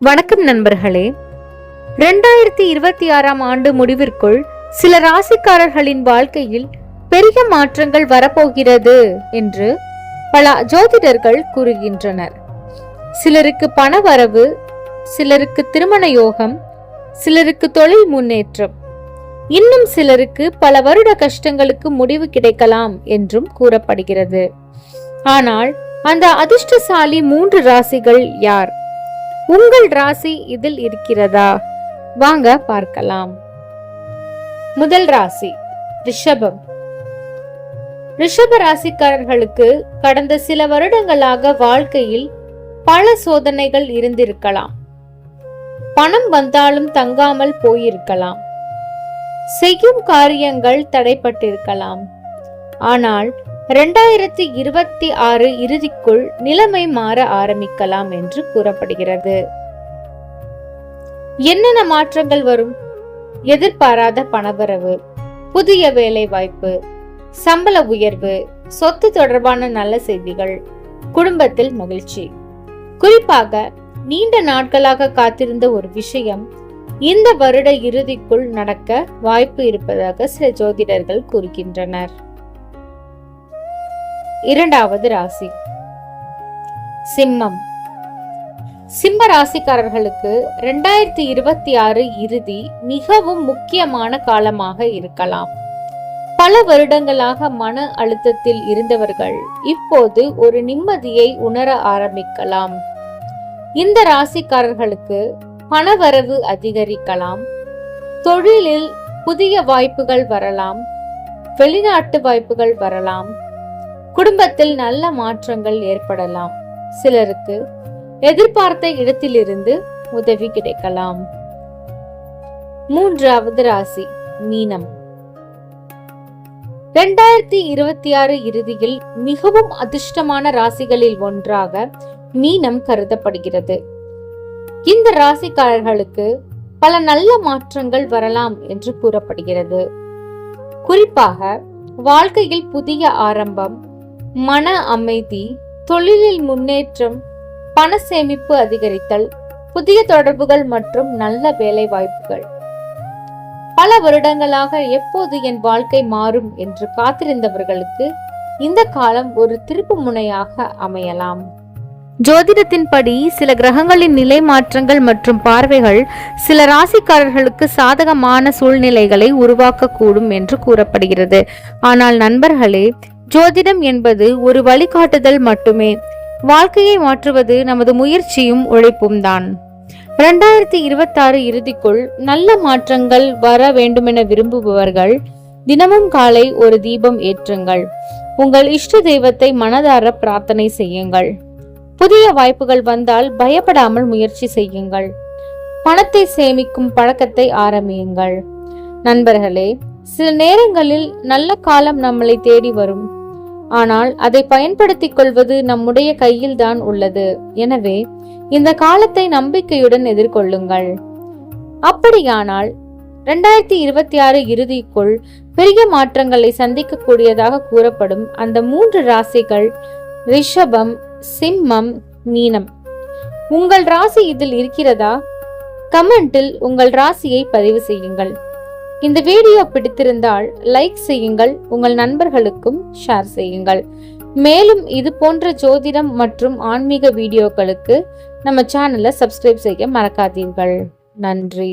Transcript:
வணக்கம் நண்பர்களே. 2026ஆம் ஆண்டு முடிவிற்குள் சில ராசிக்காரர்களின் வாழ்க்கையில் பெரிய மாற்றங்கள் வரப்போகிறது என்று பல ஜோதிடர்கள் கூறுகின்றனர். சிலருக்கு பண வரவு, சிலருக்கு திருமண யோகம், சிலருக்கு தொழில் முன்னேற்றம், இன்னும் சிலருக்கு பல வருட கஷ்டங்களுக்கு முடிவு கிடைக்கலாம் என்றும் கூறப்படுகிறது. ஆனால் அந்த அதிர்ஷ்டசாலி 3 ராசிகள் யார்? உங்கள் ராசி இதில் இருக்கிறதா? வாங்க பார்க்கலாம். முதல் ராசி ரிஷபம். ரிஷப ராசிக்காரர்களுக்கு கடந்த சில வருடங்களாக வாழ்க்கையில் பல சோதனைகள் இருந்திருக்கலாம். பணம் வந்தாலும் தங்காமல் போயிருக்கலாம். செய்யும் காரியங்கள் தடைப்பட்டிருக்கலாம். ஆனால் 2026 இறுதிக்குள் நிலைமை மாற ஆரம்பிக்கலாம் என்று கூறப்படுகிறது. என்னென்ன மாற்றங்கள் வரும்? எதிர்பாராத பணவரவு, புதிய வேலை வாய்ப்பு, சம்பள உயர்வு, சொத்து தொடர்பான நல்ல செய்திகள், குடும்பத்தில் மகிழ்ச்சி. குறிப்பாக நீண்ட நாட்களாக காத்திருந்த ஒரு விஷயம் இந்த வருட இறுதிக்குள் நடக்க வாய்ப்பு இருப்பதாக சில ஜோதிடர்கள் கூறுகின்றனர். இரண்டாவது ராசி சிம்மம். சிம்ம ராசிக்காரர்களுக்கு 2026 இறுதி மிகவும் முக்கியமான காலமாக இருக்கலாம். பல வருடங்களாக மன அழுத்தத்தில் இருந்தவர்கள் இப்போது ஒரு நிம்மதியை உணர ஆரம்பிக்கலாம். இந்த ராசிக்காரர்களுக்கு பணவரவு அதிகரிக்கலாம். தொழிலில் புதிய வாய்ப்புகள் வரலாம். வெளிநாட்டு வாய்ப்புகள் வரலாம். குடும்பத்தில் நல்ல மாற்றங்கள் ஏற்படலாம். சிலருக்கு எதிர்பார்த்த இடத்திலிருந்து உதவி கிடைக்கலாம். மூன்றாவது ராசி மீனம். 2026 இறுதியில் மிகவும் அதிர்ஷ்டமான ராசிகளில் ஒன்றாக மீனம் கருதப்படுகிறது. இந்த ராசிக்காரர்களுக்கு பல நல்ல மாற்றங்கள் வரலாம் என்று கூறப்படுகிறது. குறிப்பாக வாழ்க்கையில் புதிய ஆரம்பம், மன அமைதி, தொழிலில் முன்னேற்றம், பண சேமிப்பு அதிகரித்தல், புதிய தொடர்புகள் மற்றும் நல்ல வேலை வாய்ப்புகள். பல வருடங்களாக எப்போது என் வாழ்க்கை மாறும் என்று காத்திருந்தவர்களுக்கு இந்த காலம் ஒரு திருப்பு முனையாக அமையலாம். ஜோதிடத்தின்படி சில கிரகங்களின் நிலை மாற்றங்கள் மற்றும் பார்வைகள் சில ராசிக்காரர்களுக்கு சாதகமான சூழ்நிலைகளை உருவாக்கக்கூடும் என்று கூறப்படுகிறது. ஆனால் நண்பர்களே, ஜோதிடம் என்பது ஒரு வழிகாட்டுதல் மட்டுமே. வாழ்க்கையை மாற்றுவது நமது முயற்சியும் உழைப்பும் தான். 2026 இறுதிக்குள் நல்ல மாற்றங்கள் வர வேண்டுமென விரும்புபவர்கள் தினமும் காலை ஒரு தீபம் ஏற்றுங்கள். உங்கள் இஷ்ட தெய்வத்தை மனதார பிரார்த்தனை செய்யுங்கள். புதிய வாய்ப்புகள் வந்தால் பயப்படாமல் முயற்சி செய்யுங்கள். பணத்தை சேமிக்கும் பழக்கத்தை ஆரம்பியுங்கள். நண்பர்களே, சில நேரங்களில் நல்ல காலம் நம்மளை தேடி வரும். ஆனால் அதை பயன்படுத்திக் கொள்வது நம்முடைய கையில் தான் உள்ளது. எனவே இந்த காலத்தை நம்பிக்கையுடன் எதிர்கொள்ளுங்கள். அப்படியானால் 2026 இறுதிக்குள் பெரிய மாற்றங்களை சந்திக்க கூடியதாக கூறப்படும் அந்த 3 ராசிகள் ரிஷபம், சிம்மம், மீனம். உங்கள் ராசி இதில் இருக்கிறதா? கமெண்டில் உங்கள் ராசியை பதிவு செய்யுங்கள். இந்த வீடியோ பிடித்திருந்தால் லைக் செய்யுங்கள். உங்கள் நண்பர்களுக்கும் ஷேர் செய்யுங்கள். மேலும் இது போன்ற ஜோதிடம் மற்றும் ஆன்மீக வீடியோக்களுக்கு நம்ம சேனலை சப்ஸ்கிரைப் செய்ய மறக்காதீர்கள். நன்றி.